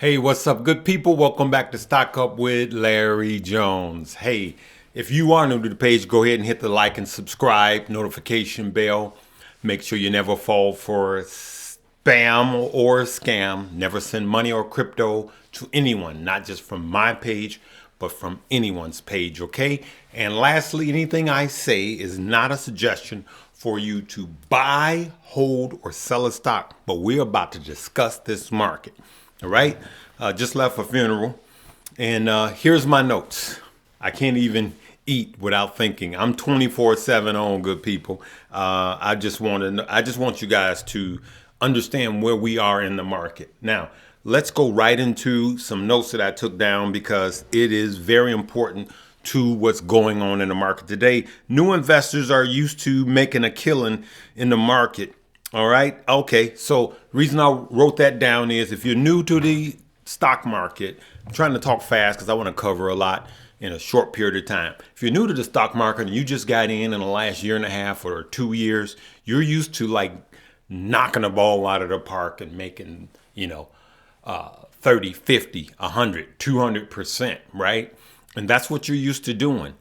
Hey, what's up, good people? Welcome back to Stock Up with Larry Jones. Hey, if you are new to the page, go ahead and hit the like and subscribe, notification bell. Make sure you never fall for spam or scam. Never send money or crypto to anyone, not just from my page, but from anyone's page, okay? And lastly, anything I say is not a suggestion for you to buy, hold, or sell a stock, but we're about to discuss this market. All right, just left a funeral, and here's my notes. I can't even eat without thinking. I'm 24/7 on, good people. I just want you guys to understand where we are in the market. Now, let's go right into some notes that I took down because it is very important to what's going on in the market today. New investors are used to making a killing in the market. All right. Okay. So reason I wrote that down is if you're new to the stock market, I'm trying to talk fast because I want to cover a lot in a short period of time. If you're new to the stock market and you just got in the last year and a half or 2 years, you're used to like knocking a ball out of the park and making, 30, 50, 100, 200%, right? And that's what you're used to doing,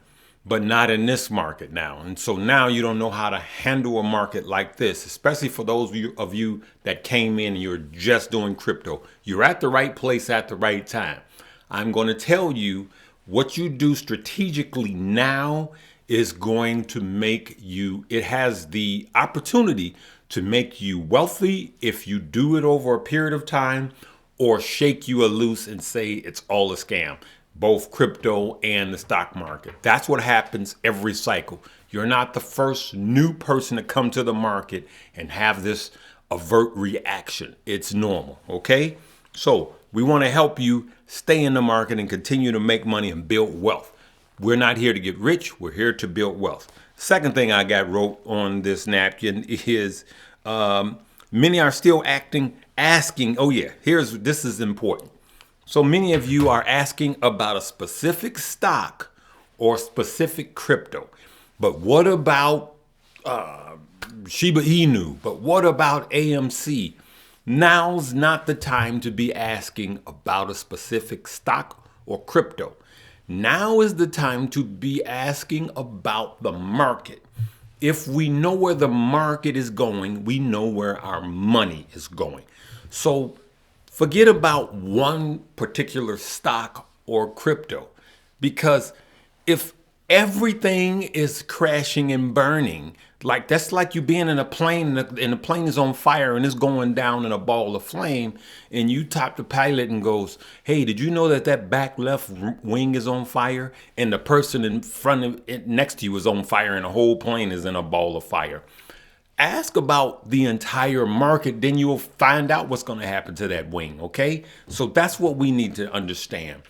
but not in this market now. And so now you don't know how to handle a market like this, especially for those of you that came in and you're just doing crypto. You're at the right place at the right time. I'm going to tell you what you do strategically now is going to make you, it has the opportunity to make you wealthy if you do it over a period of time, or shake you loose and say it's all a scam. Both crypto and the stock market. That's what happens every cycle. You're not the first new person to come to the market and have this avert reaction. It's normal, okay? So we want to help you stay in the market and continue to make money and build wealth. We're not here to get rich. We're here to build wealth. Second thing I got wrote on this napkin is many are still asking, oh yeah, this is important. So many of you are asking about a specific stock or specific crypto. But what about Shiba Inu? But what about AMC? Now's not the time to be asking about a specific stock or crypto. Now is the time to be asking about the market. If we know where the market is going, we know where our money is going. So forget about one particular stock or crypto, because if everything is crashing and burning, like that's like you being in a plane and the plane is on fire and it's going down in a ball of flame, and you top the pilot and goes, "Hey, did you know that back left wing is on fire and the person in front of it next to you is on fire and the whole plane is in a ball of fire?" Ask about the entire market, then you'll find out what's going to happen to that wing, okay? So that's what we need to understand.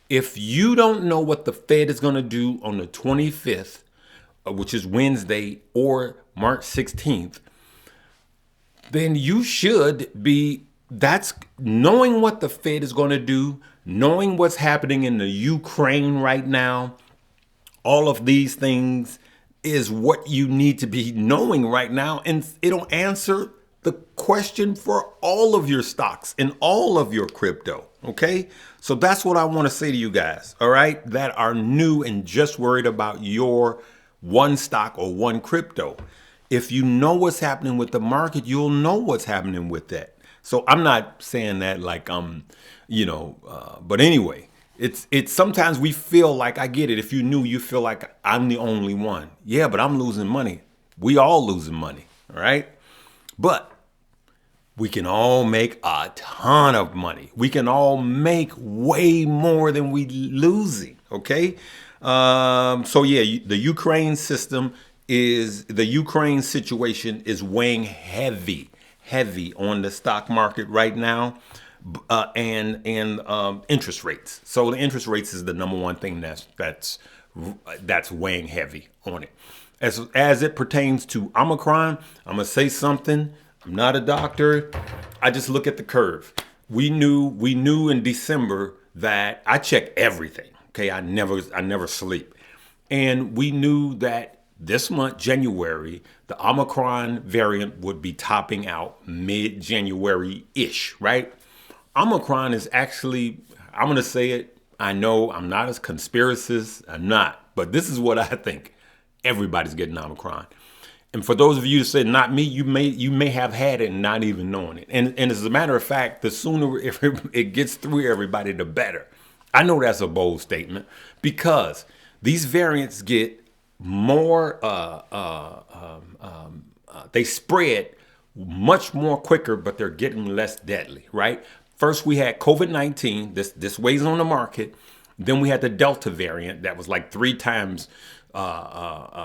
If you don't know what the Fed is going to do on the 25th, which is Wednesday, or March 16th, then you should be, that's knowing what the Fed is going to do, knowing what's happening in the Ukraine right now, all of these things is what you need to be knowing right now. And it'll answer the question for all of your stocks and all of your crypto. Okay. So that's what I want to say to you guys. All right. That are new and just worried about your one stock or one crypto. If you know what's happening with the market, you'll know what's happening with that. So I'm not saying that like, but anyway, it's sometimes we feel like, I get it. If you knew, you feel like I'm the only one. Yeah, but I'm losing money. We all losing money. All right. But we can all make a ton of money. We can all make way more than we losing. Okay. So yeah, the Ukraine situation is weighing heavy on the stock market right now. And interest rates. So the interest rates is the number one thing that's weighing heavy on it. As it pertains to Omicron, I'm gonna say something. I'm not a doctor. I just look at the curve. We knew in December that I check everything. Okay, I never sleep, and we knew that this month, January, the Omicron variant would be topping out mid-January-ish, right? Omicron is actually, I'm going to say it. I know I'm not as conspiracist. I'm not. But this is what I think. Everybody's getting Omicron. And for those of you who say not me, you may have had it and not even knowing it. And as a matter of fact, the sooner it gets through everybody, the better. I know that's a bold statement because these variants get more, they spread much more quicker, but they're getting less deadly, right? First, we had COVID-19. This weighs on the market. Then we had the Delta variant that was like 3 times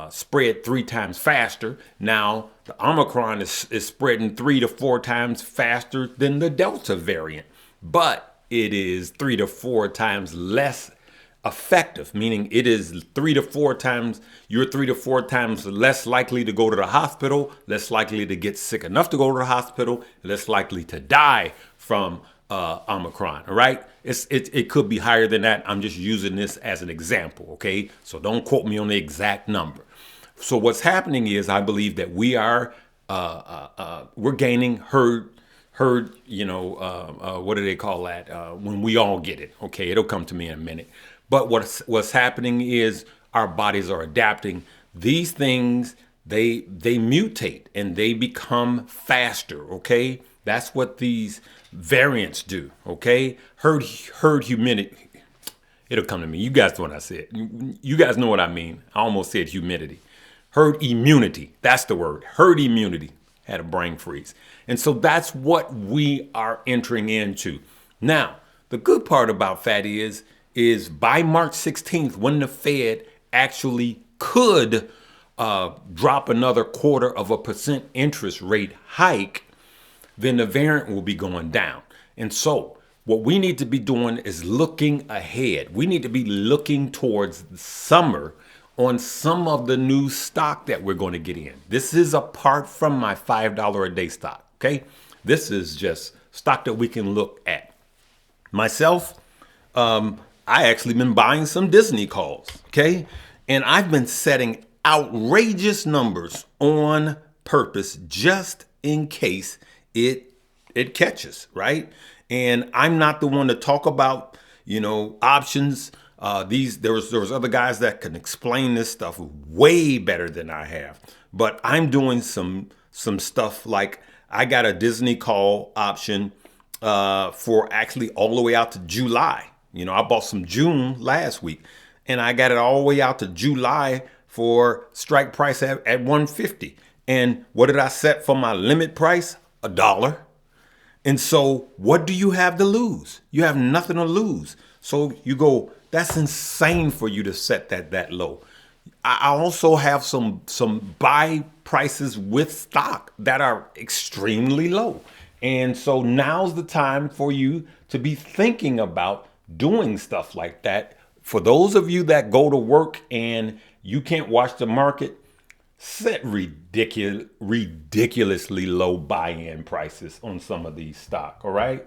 spread 3 times faster. Now the Omicron is spreading 3 to 4 times faster than the Delta variant, but it is 3 to 4 times less effective, meaning it is 3 to 4 times, you're 3 to 4 times less likely to go to the hospital, less likely to get sick enough to go to the hospital, less likely to die from Omicron. All right, it could be higher than that. I'm just using this as an example. Okay, so don't quote me on the exact number. So what's happening is I believe that we are we're gaining herd. What do they call that? When we all get it. Okay, it'll come to me in a minute. But what's happening is our bodies are adapting. These things, they mutate and they become faster. Okay, that's what these variants do. Okay, herd humidity. It'll come to me. You guys know what I said. You guys know what I mean. I almost said humidity. Herd immunity. That's the word. Herd immunity. Had a brain freeze. And so that's what we are entering into. Now, the good part about Fatty is by March 16th, when the Fed actually could drop another 0.25% interest rate hike, then the variant will be going down. And so what we need to be doing is looking ahead. We need to be looking towards the summer on some of the new stock that we're going to get in. This is apart from my $5 a day stock, okay? This is just stock that we can look at. Myself, I actually been buying some Disney calls, okay? And I've been setting outrageous numbers on purpose just in case it catches, right? And I'm not the one to talk about, options. There was other guys that can explain this stuff way better than I have. But I'm doing some stuff like I got a Disney call option for actually all the way out to July. I bought some June last week, and I got it all the way out to July for strike price at 150. And what did I set for my limit price? $1. And so what do you have to lose? You have nothing to lose. So you go, that's insane for you to set that low. I also have some buy prices with stock that are extremely low. And so now's the time for you to be thinking about doing stuff like that. For those of you that go to work and you can't watch the market, set ridiculously low buy-in prices on some of these stock, all right?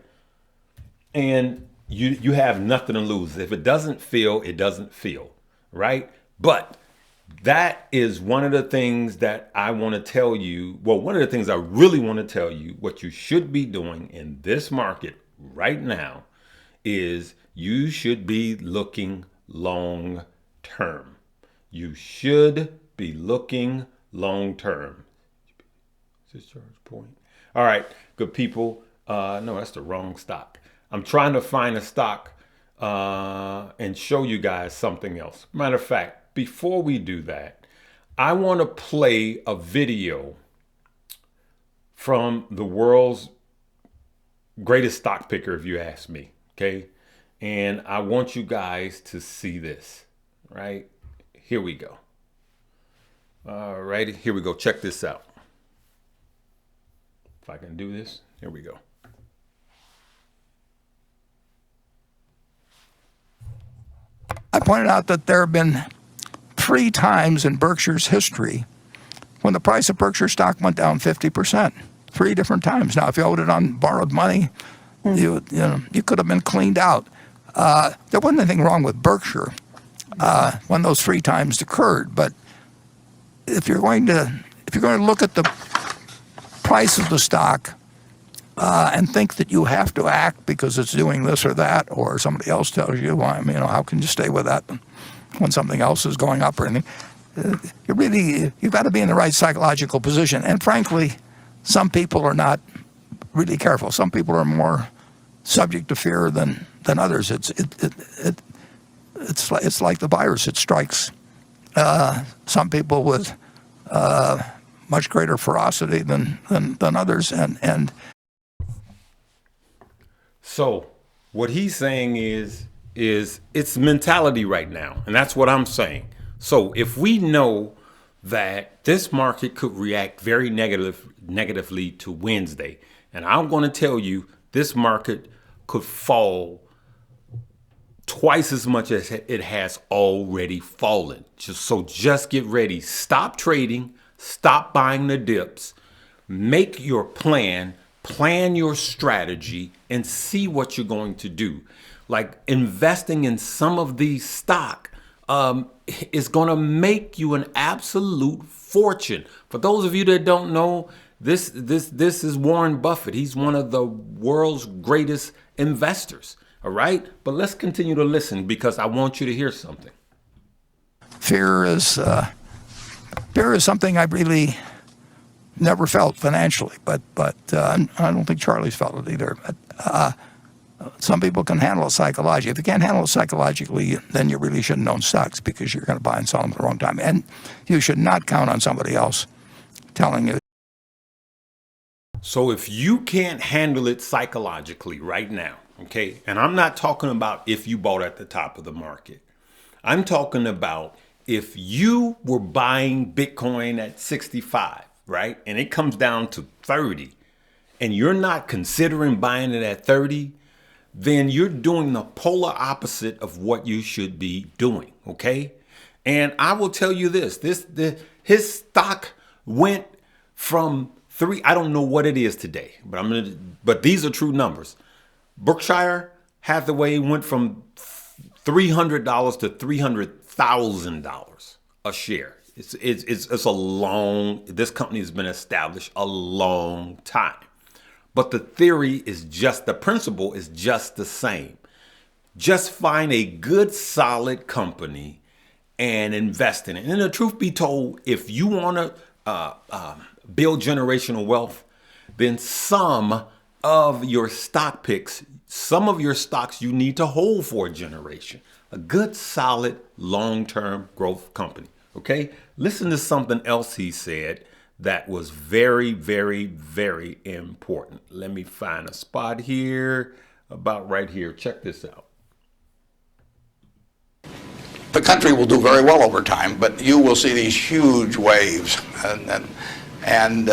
And you have nothing to lose. If it doesn't feel, it doesn't feel, right? But that is one of the things that I want to tell you. Well, one of the things I really want to tell you, what you should be doing in this market right now is you should be looking long term. You should be looking long term. Discharge point. All right, good people. No, that's the wrong stock. I'm trying to find a stock and show you guys something else. Matter of fact, before we do that, I want to play a video from the world's greatest stock picker, if you ask me. Okay. And I want you guys to see this, right? Here we go. All right, here we go. Check this out. If I can do this, here we go. I pointed out that there have been 3 times in Berkshire's history when the price of Berkshire stock went down 50%. 3 different times. Now, if you owed it on borrowed money, you could have been cleaned out. There wasn't anything wrong with Berkshire when those 3 times occurred. But if you're going to look at the price of the stock and think that you have to act because it's doing this or that, or somebody else tells you, well, how can you stay with that when something else is going up or anything? You've got to be in the right psychological position. And frankly, some people are not really careful. Some people are more subject to fear than others. It's like the virus. It strikes some people with much greater ferocity than others. And So what he's saying is it's mentality right now, and that's what I'm saying. So if we know that this market could react very negatively to Wednesday, and I'm going to tell you this market could fall twice as much as it has already fallen. Just get ready. Stop trading. Stop buying the dips. Make your plan your strategy, and see what you're going to do. Like investing in some of these stock is going to make you an absolute fortune. For those of you that don't know, this is Warren Buffett. He's one of the world's greatest investors. All right, but let's continue to listen because I want you to hear something. fear is something I really never felt financially, but I don't think Charlie's felt it either. But some people can handle it psychologically. If you can't handle it psychologically, then you really shouldn't own stocks because you're going to buy and sell them at the wrong time. And you should not count on somebody else telling you. So if you can't handle it psychologically right now, okay, and I'm not talking about if you bought at the top of the market. I'm talking about if you were buying Bitcoin at 65, right, and it comes down to 30, and you're not considering buying it at 30, then you're doing the polar opposite of what you should be doing, okay? And I will tell you this, his stock went from I don't know what it is today, but these are true numbers. Berkshire Hathaway went from $300 to $300,000 a share. It's a long. This company has been established a long time, but the theory is the principle is just the same. Just find a good, solid company and invest in it. And the truth be told, if you want to build generational wealth, then some of your stock picks, some of your stocks you need to hold for a generation. A good, solid, long-term growth company. Okay? Listen to something else he said that was very, very, very important. Let me find a spot here, about right here. Check this out. The country will do very well over time, but you will see these huge waves. And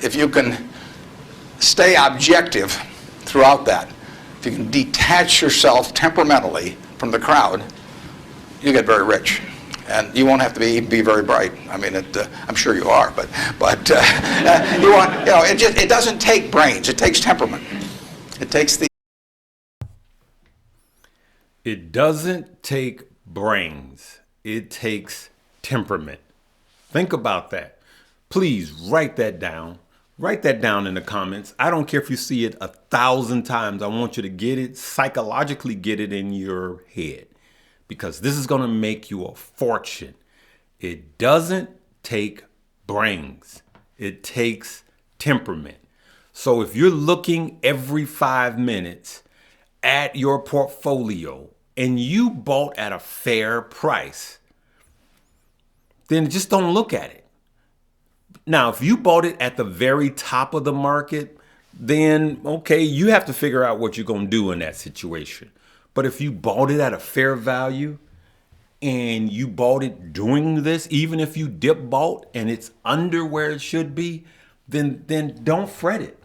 if you can stay objective throughout that, if you can detach yourself temperamentally from the crowd, you get very rich. And you won't have to be very bright. I mean, I'm sure you are, but you want, it doesn't take brains. It takes temperament. It doesn't take brains. It takes temperament. Think about that. Please write that down. Write that down in the comments. I don't care if you see it 1,000 times. I want you to get it, psychologically get it in your head, because this is going to make you a fortune. It doesn't take brains. It takes temperament. So if you're looking every 5 minutes at your portfolio and you bought at a fair price, then just don't look at it. Now, if you bought it at the very top of the market, then, okay, you have to figure out what you're going to do in that situation. But if you bought it at a fair value and you bought it doing this, even if you dip bought and it's under where it should be, then don't fret it.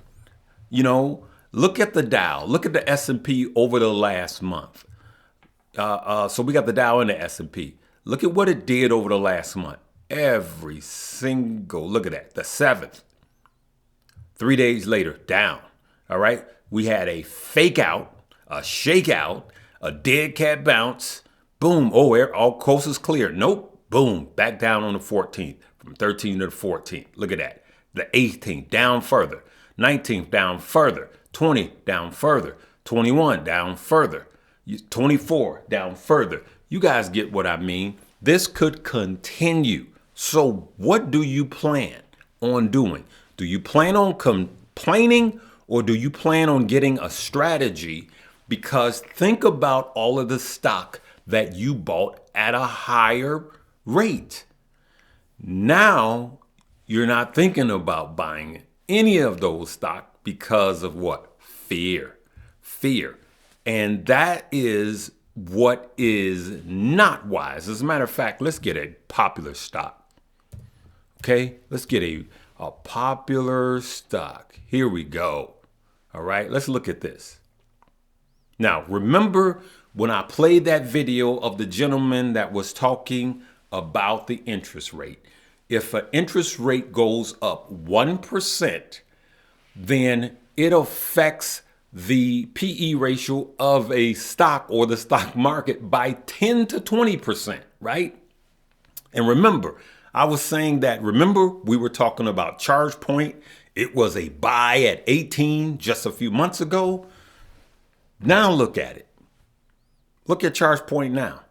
Look at the Dow. Look at the S&P over the last month. So we got the Dow and the S&P. Look at what it did over the last month. Every single, look at that, the 7th. 3 days later, down. All right. We had a fake out, a shakeout, a dead cat bounce. Boom. Oh, all coast is clear. Nope. Boom. Back down on the 14th, from 13th to the 14th. Look at that. The 18th down further. 19th down further. 20 down further, 21 down further, 24 down further. You guys get what I mean. This could continue. So what do you plan on doing? Do you plan on complaining, or do you plan on getting a strategy? Because think about all of the stock that you bought at a higher rate. Now you're not thinking about buying any of those stock because of what? Fear. Fear. And that is what is not wise. As a matter of fact, let's get a popular stock. Okay, let's get a popular stock. Here we go. All right, let's look at this. Now, remember when I played that video of the gentleman that was talking about the interest rate? If an interest rate goes up 1%, then it affects the PE ratio of a stock or the stock market by 10 to 20%, right? And remember, I was saying that, remember we were talking about Charge Point. It was a buy at 18 just a few months ago. Now look at it. Look at Charge Point now.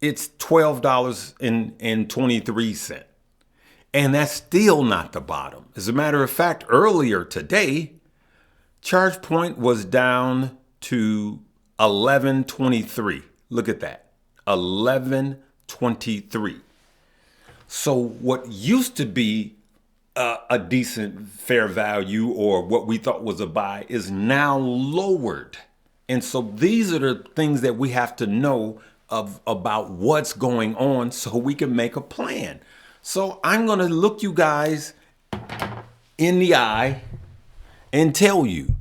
It's $12.23. And that's still not the bottom. As a matter of fact, earlier today, Charge Point was down to 11.23. Look at that. 11.23. So what used to be a decent fair value, or what we thought was a buy, is now lowered. And so these are the things that we have to know about what's going on so we can make a plan. So I'm going to look you guys in the eye and tell you,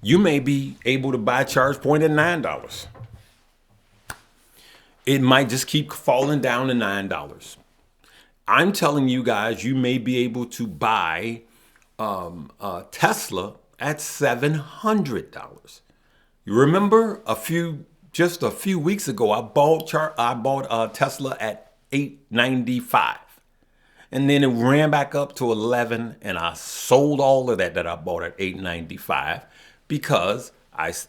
you may be able to buy Charge Point at $9. It might just keep falling down to $9. I'm telling you guys, you may be able to buy Tesla at $700. You remember just a few weeks ago, I bought Tesla at $8.95, and then it ran back up to 11, and I sold all of that I bought at $8.95 because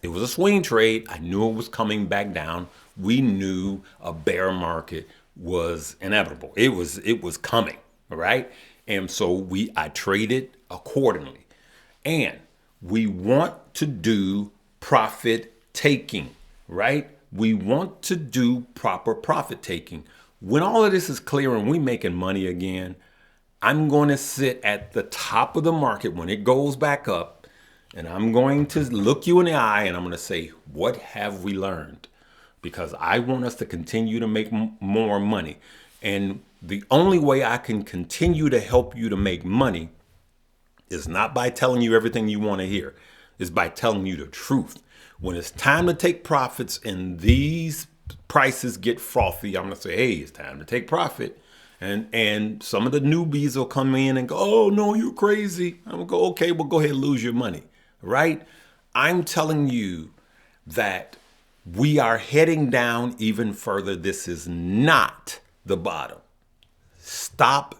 it was a swing trade. I knew it was coming back down. We knew a bear market was inevitable. It was coming, right? And so I traded accordingly. And we want to do profit taking, right? We want to do proper profit taking. When all of this is clear and we making money again, I'm going to sit at the top of the market when it goes back up, and I'm going to look you in the eye and I'm going to say, what have we learned? Because I want us to continue to make more money. And the only way I can continue to help you to make money is not by telling you everything you want to hear. It's by telling you the truth. When it's time to take profits and these prices get frothy, I'm going to say, hey, it's time to take profit. And some of the newbies will come in and go, oh, no, you're crazy. I'm going to go, okay, well, go ahead and lose your money, right? I'm telling you that we are heading down even further. This is not the bottom. Stop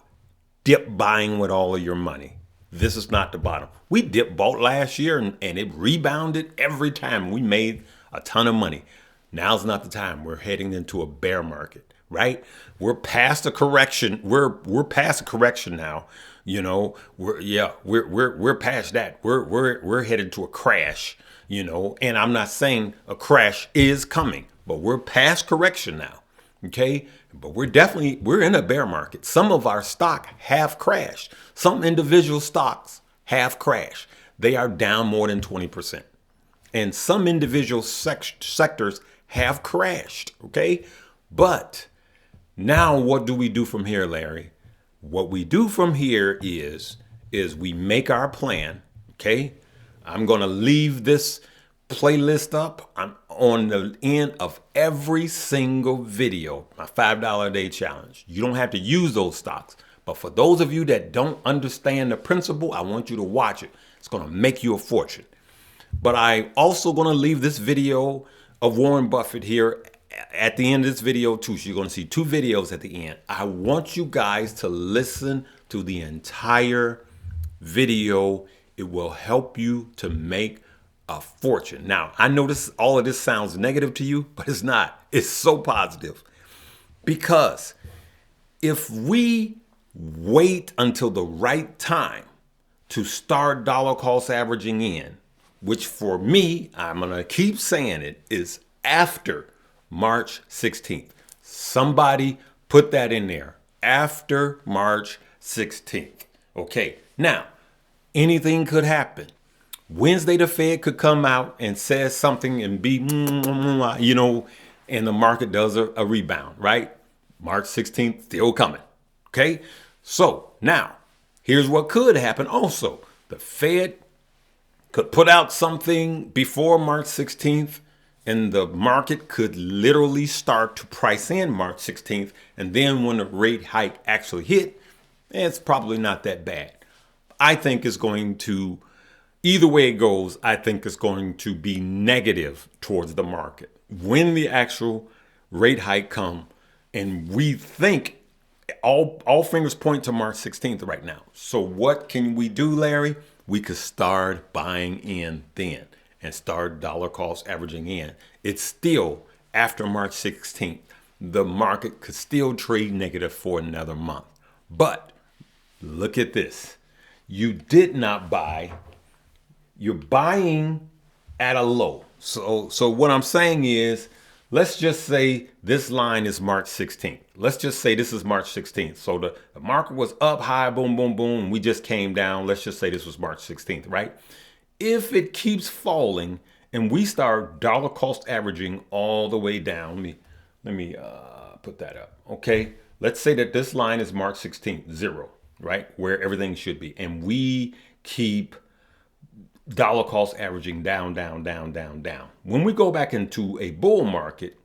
dip buying with all of your money. This is not the bottom. We dip bought last year and it rebounded every time. We made a ton of money. Now's not the time. We're heading into a bear market, right? We're past a correction. We're past a correction now. You know, we're past that. We're headed to a crash, you know, and I'm not saying a crash is coming, but we're past correction now. Okay. But we're in a bear market. Some of our stock have crashed. Some individual stocks have crashed. They are down more than 20%. And some individual sectors have crashed. Okay. But now what do we do from here, Larry? What we do from here is we make our plan. Okay. I'm going to leave this playlist up. I'm on the end of every single video, my $5 a day challenge. You don't have to use those stocks, but for those of you that don't understand the principle, I want you to watch it. It's going to make you a fortune. But I also going to leave this video of Warren Buffett here at the end of this video too. So you're going to see two videos at the end. I want you guys to listen to the entire video. It will help you to make a fortune. Now, I know all of this sounds negative to you, but it's not. It's so positive. Because if we wait until the right time to start dollar cost averaging in, which for me, I'm going to keep saying it, is after March 16th. Somebody put that in there. After March 16th. Okay, now, anything could happen. Wednesday, the Fed could come out and say something and be, and the market does a rebound, right? March 16th, still coming. Okay, so now, here's what could happen also. The Fed could put out something before March 16th, and the market could literally start to price in March 16th. And then when the rate hike actually hit, it's probably not that bad. I think it's going to, either way it goes, I think it's going to be negative towards the market. When the actual rate hike come, and we think all fingers point to March 16th right now. So what can we do, Larry? We could start buying in then and start dollar cost averaging in. It's still after March 16th. The market could still trade negative for another month. But look at this. You did not buy. You're buying at a low. So what I'm saying is, let's just say this line is March 16th. Let's just say this is March 16th. So the market was up high, boom, boom, boom. We just came down. Let's just say this was March 16th, right? If it keeps falling and we start dollar cost averaging all the way down, let me put that up. Okay. Let's say that this line is March 16th, 0, right? Where everything should be. And we keep dollar cost averaging down, down, down, down, down. When we go back into a bull market,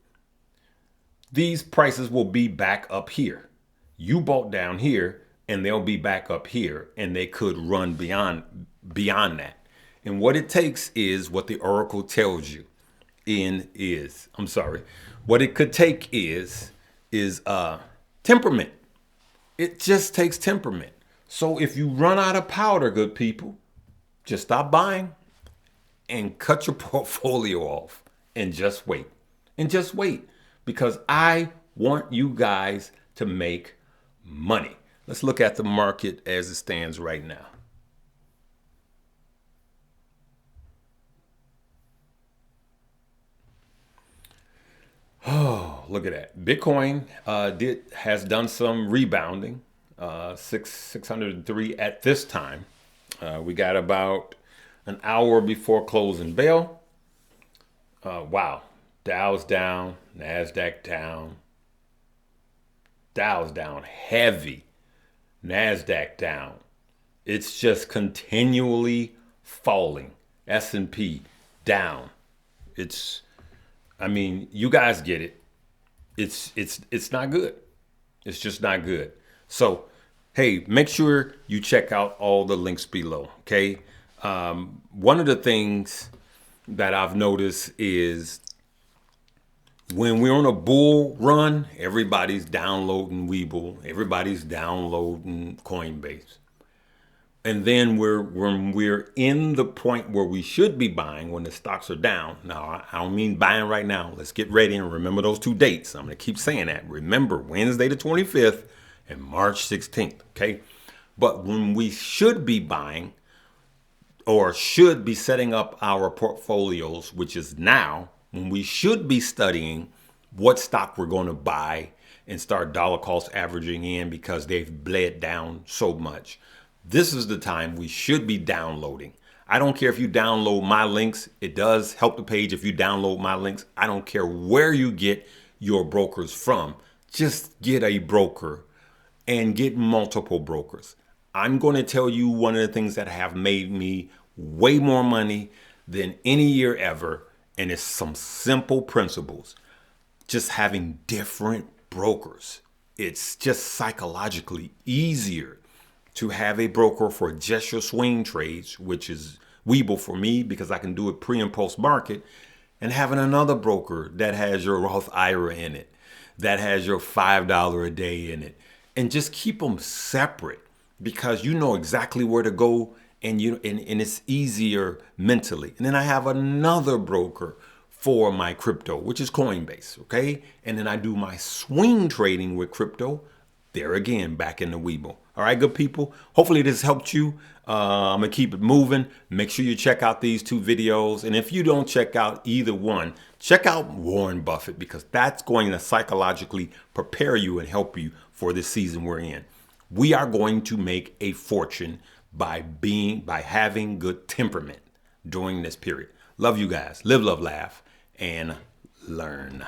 these prices will be back up here. You bought down here and they'll be back up here, and they could run beyond that. And what it takes is what the Oracle tells you what it could take is temperament. It just takes temperament. So if you run out of powder, good people, just stop buying and cut your portfolio off and just wait. And just wait, because I want you guys to make money. Let's look at the market as it stands right now. Oh, look at that. Bitcoin has done some rebounding, 603 at this time. We got about an hour before closing bell. Wow. Dow's down, NASDAQ down. Dow's down heavy. NASDAQ down. It's just continually falling. S&P down. You guys get it. It's not good. It's just not good. So, hey, make sure you check out all the links below, okay? One of the things that I've noticed is when we're on a bull run, everybody's downloading Webull. Everybody's downloading Coinbase. And then when we're in the point where we should be buying, when the stocks are down. Now, I don't mean buying right now. Let's get ready and remember those 2 dates. I'm going to keep saying that. Remember, Wednesday the 25th and March 16th, okay? But when we should be buying or should be setting up our portfolios, which is now, when we should be studying what stock we're going to buy and start dollar cost averaging in because they've bled down so much. This is the time we should be downloading. I don't care if you download my links. It does help the page if you download my links. I don't care where you get your brokers from. Just get a broker and get multiple brokers. I'm going to tell you one of the things that have made me way more money than any year ever. And it's some simple principles. Just having different brokers. It's just psychologically easier to have a broker for just your swing trades, which is Webull for me because I can do it pre and post market, and having another broker that has your Roth IRA in it, that has your $5 a day in it, and just keep them separate because you know exactly where to go and it's easier mentally. And then I have another broker for my crypto, which is Coinbase, okay? And then I do my swing trading with crypto. There again, back in the Webull. All right, good people. Hopefully this helped you. I'm going to keep it moving. Make sure you check out these 2 videos. And if you don't check out either one, check out Warren Buffett, because that's going to psychologically prepare you and help you for this season we're in. We are going to make a fortune by having good temperament during this period. Love you guys. Live, love, laugh, and learn.